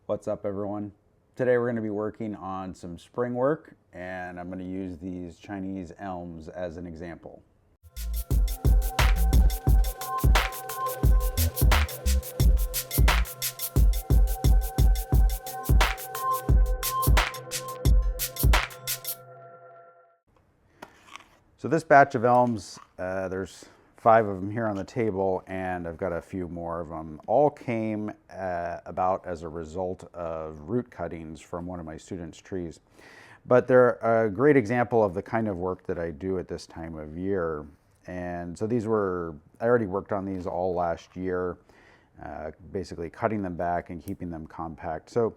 What's up, everyone? Today we're going to be working on some spring work, and I'm going to use these Chinese elms as an example. So this batch of elms, there's 5 of them here on the table, and I've got a few more of them. All came about as a result of root cuttings from one of my students' trees. But they're a great example of the kind of work that I do at this time of year. And so I already worked on these all last year, basically cutting them back and keeping them compact. So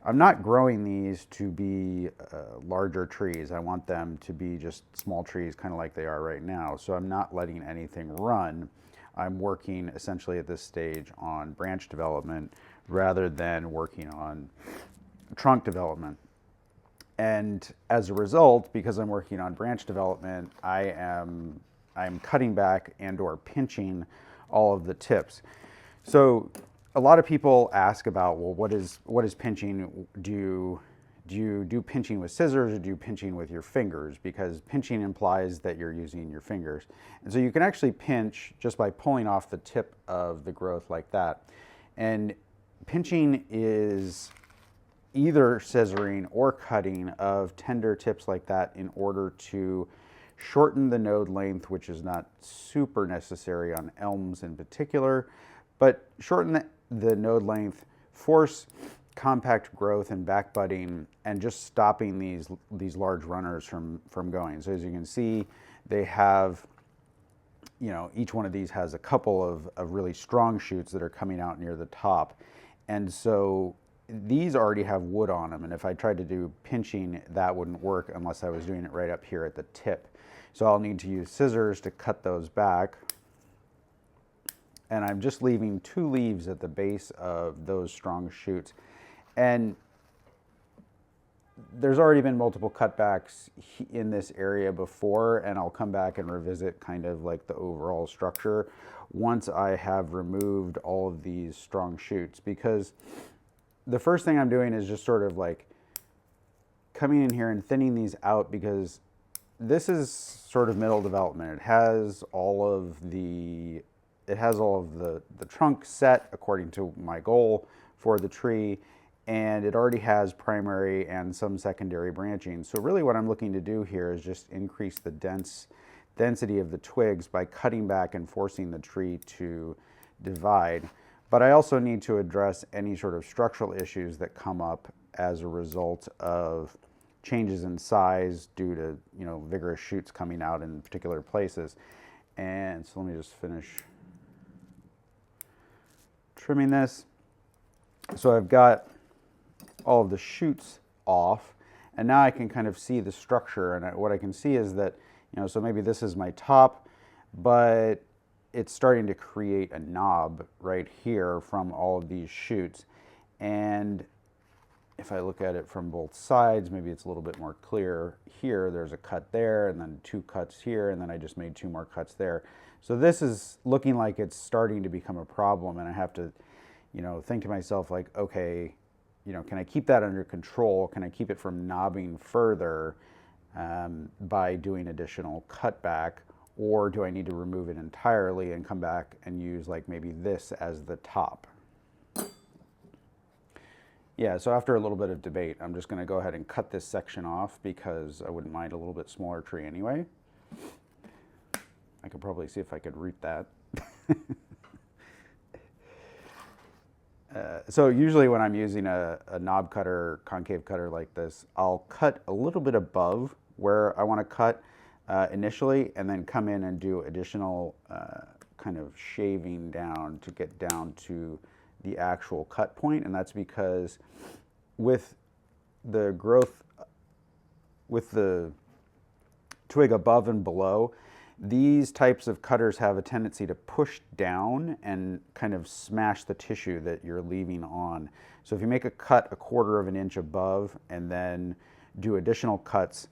I'm not growing these to be larger trees. I want them to be just small trees, kind of like they are right now. So I'm not letting anything run. I'm working essentially at this stage on branch development rather than working on trunk development. And as a result, because I'm working on branch development, I'm cutting back and or pinching all of the tips. So a lot of people ask about, well, what is pinching? Do you do pinching with scissors, or do you pinching with your fingers? Because pinching implies that you're using your fingers. And so you can actually pinch just by pulling off the tip of the growth like that. And pinching is either scissoring or cutting of tender tips like that in order to shorten the node length, which is not super necessary on elms in particular, but shorten the node length, force compact growth and back budding, and just stopping these large runners from going. So as you can see, they have, each one of these has a couple of really strong shoots that are coming out near the top. And so these already have wood on them, and if I tried to do pinching, that wouldn't work unless I was doing it right up here at the tip. So I'll need to use scissors to cut those back. And I'm just leaving 2 leaves at the base of those strong shoots. And there's already been multiple cutbacks in this area before, and I'll come back and revisit kind of like the overall structure once I have removed all of these strong shoots. Because the first thing I'm doing is just sort of like coming in here and thinning these out, because this is sort of middle development. It has all of the trunk set according to my goal for the tree, and it already has primary and some secondary branching. So really what I'm looking to do here is just increase the density of the twigs by cutting back and forcing the tree to divide. But I also need to address any sort of structural issues that come up as a result of changes in size due to, vigorous shoots coming out in particular places. And so let me just finish trimming this. So I've got all of the shoots off, and now I can kind of see the structure. And what I can see is that, so maybe this is my top, but it's starting to create a knob right here from all of these shoots. And if I look at it from both sides, maybe it's a little bit more clear here. There's a cut there, and then 2 cuts here, and then I just made 2 more cuts there. So this is looking like it's starting to become a problem, and I have to, think to myself like, okay, can I keep that under control? Can I keep it from knobbing further by doing additional cutback? Or do I need to remove it entirely and come back and use like maybe this as the top? Yeah, so after a little bit of debate, I'm just going to go ahead and cut this section off because I wouldn't mind a little bit smaller tree anyway. I could probably see if I could root that. So usually when I'm using a knob cutter, concave cutter like this, I'll cut a little bit above where I want to cut initially, and then come in and do additional kind of shaving down to get down to the actual cut point. And that's because with the growth, with the twig above and below, these types of cutters have a tendency to push down and kind of smash the tissue that you're leaving on. So if you make a cut 1/4 of an inch above and then do additional cuts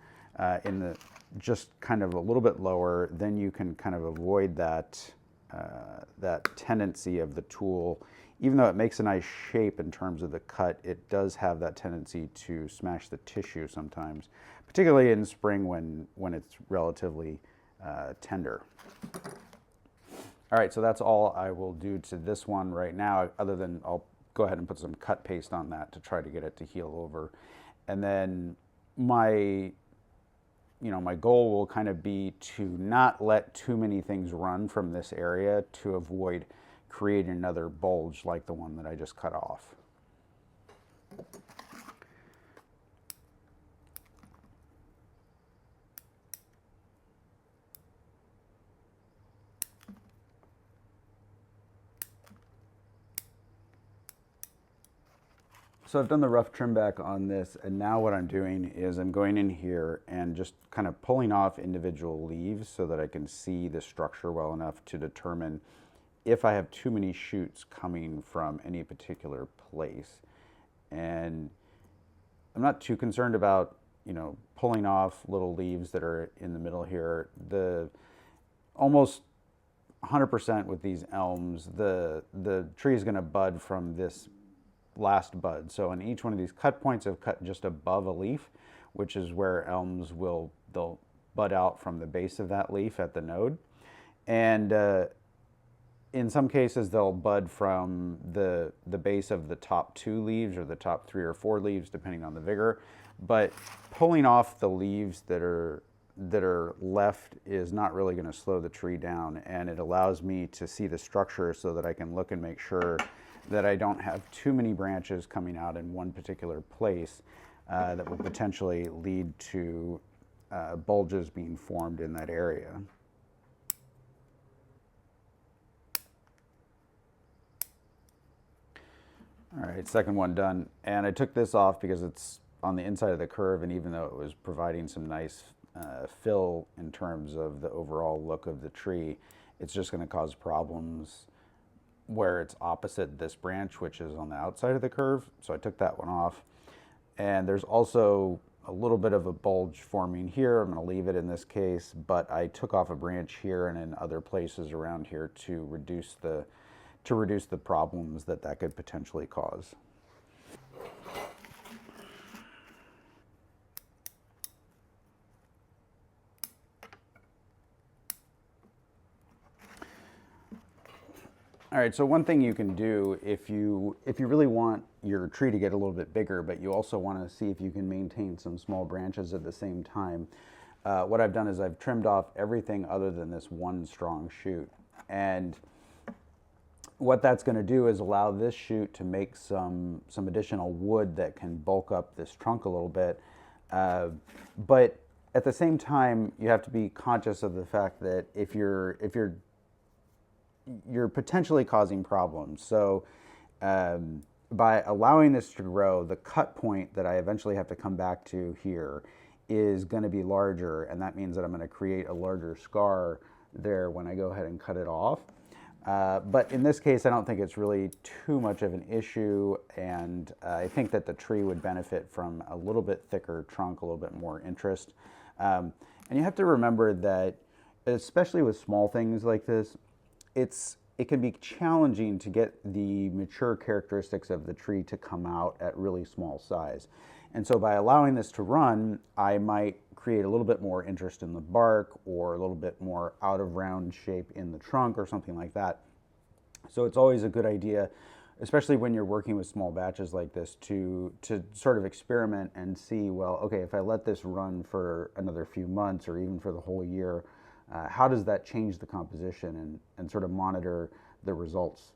in the just kind of a little bit lower, then you can kind of avoid that that tendency of the tool even though it makes a nice shape in terms of the cut, it does have that tendency to smash the tissue sometimes, particularly in spring when it's relatively tender. All right, so that's all I will do to this one right now, other than I'll go ahead and put some cut paste on that to try to get it to heal over. And then my goal will kind of be to not let too many things run from this area to avoid creating another bulge like the one that I just cut off. So I've done the rough trim back on this, and now what I'm doing is I'm going in here and just kind of pulling off individual leaves so that I can see the structure well enough to determine if I have too many shoots coming from any particular place. And I'm not too concerned about, pulling off little leaves that are in the middle here. The almost 100% with these elms, the tree is going to bud from this last bud. So in each one of these cut points, I've cut just above a leaf, which is where elms they'll bud out from the base of that leaf at the node. And in some cases, they'll bud from the base of the top 2 leaves or the top 3 or 4 leaves, depending on the vigor. But pulling off the leaves that are left is not really going to slow the tree down, and it allows me to see the structure so that I can look and make sure that I don't have too many branches coming out in one particular place that will potentially lead to bulges being formed in that area. All right, second one done. And I took this off because it's on the inside of the curve, and even though it was providing some nice fill in terms of the overall look of the tree, it's just going to cause problems where it's opposite this branch, which is on the outside of the curve. So I took that one off. And there's also a little bit of a bulge forming here. I'm going to leave it in this case, but I took off a branch here and in other places around here to reduce the problems that could potentially cause. All right, so one thing you can do if you really want your tree to get a little bit bigger, but you also want to see if you can maintain some small branches at the same time, what I've done is I've trimmed off everything other than this one strong shoot. And what that's going to do is allow this shoot to make some additional wood that can bulk up this trunk a little bit. But at the same time, you have to be conscious of the fact that if you're potentially causing problems. So by allowing this to grow, the cut point that I eventually have to come back to here is going to be larger, and that means that I'm going to create a larger scar there when I go ahead and cut it off. But in this case, I don't think it's really too much of an issue, and I think that the tree would benefit from a little bit thicker trunk, a little bit more interest. And you have to remember that, especially with small things like this, it can be challenging to get the mature characteristics of the tree to come out at really small size. And so by allowing this to run, I might create a little bit more interest in the bark or a little bit more out of round shape in the trunk or something like that. So it's always a good idea, especially when you're working with small batches like this, to sort of experiment and see, well, okay, if I let this run for another few months or even for the whole year, how does that change the composition, and sort of monitor the results.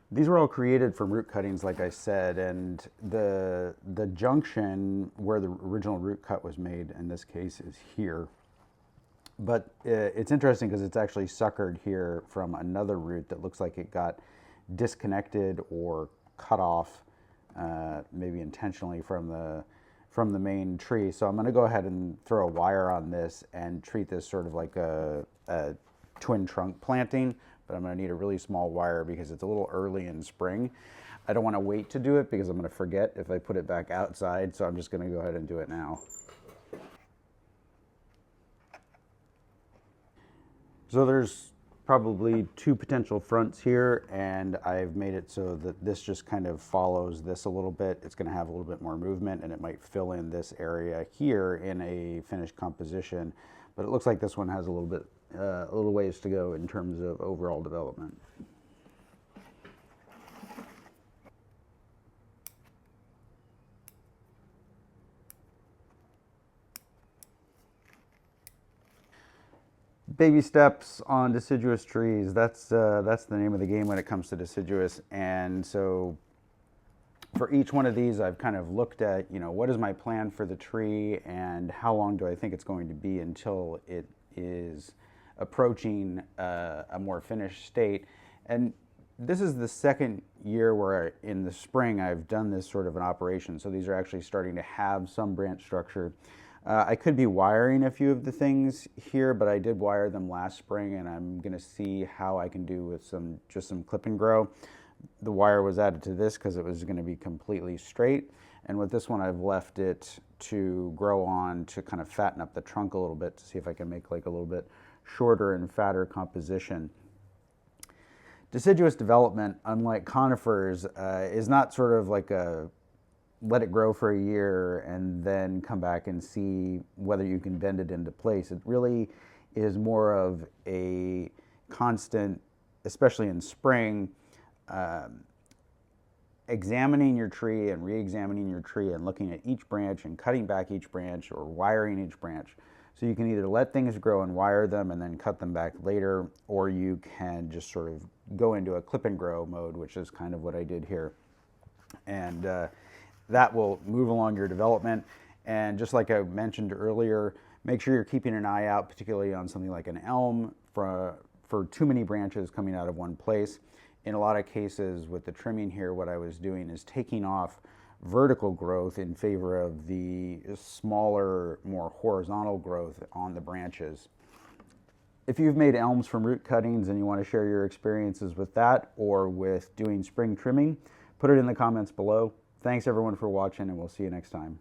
These were all created from root cuttings, like I said, and the junction where the original root cut was made, in this case, is here. But it's interesting because it's actually suckered here from another root that looks like it got disconnected or cut off, maybe intentionally from the main tree. So I'm going to go ahead and throw a wire on this and treat this sort of like a twin trunk planting, but I'm going to need a really small wire because it's a little early in spring. I don't want to wait to do it because I'm going to forget if I put it back outside, so I'm just going to go ahead and do it now. So there's probably two potential fronts here, and I've made it so that this just kind of follows this a little bit. It's going to have a little bit more movement, and it might fill in this area here in a finished composition. But it looks like this one has a little ways to go in terms of overall development. Baby steps on deciduous trees. That's the name of the game when it comes to deciduous. And so for each one of these, I've kind of looked at, what is my plan for the tree and how long do I think it's going to be until it is approaching a more finished state. And this is the second year where in the spring I've done this sort of an operation. So these are actually starting to have some branch structure. I could be wiring a few of the things here, but I did wire them last spring, and I'm going to see how I can do with just some clip and grow. The wire was added to this because it was going to be completely straight, and with this one I've left it to grow on to kind of fatten up the trunk a little bit to see if I can make like a little bit shorter and fatter composition. Deciduous development, unlike conifers, is not sort of like a let it grow for a year and then come back and see whether you can bend it into place. It really is more of a constant, especially in spring, examining your tree and re-examining your tree and looking at each branch and cutting back each branch or wiring each branch. So you can either let things grow and wire them and then cut them back later, or you can just sort of go into a clip and grow mode, which is kind of what I did here. And that will move along your development. And just like I mentioned earlier, make sure you're keeping an eye out, particularly on something like an elm, for too many branches coming out of one place. In a lot of cases with the trimming here, what I was doing is taking off vertical growth in favor of the smaller, more horizontal growth on the branches. If you've made elms from root cuttings and you want to share your experiences with that or with doing spring trimming, put it in the comments below. Thanks everyone for watching, and we'll see you next time.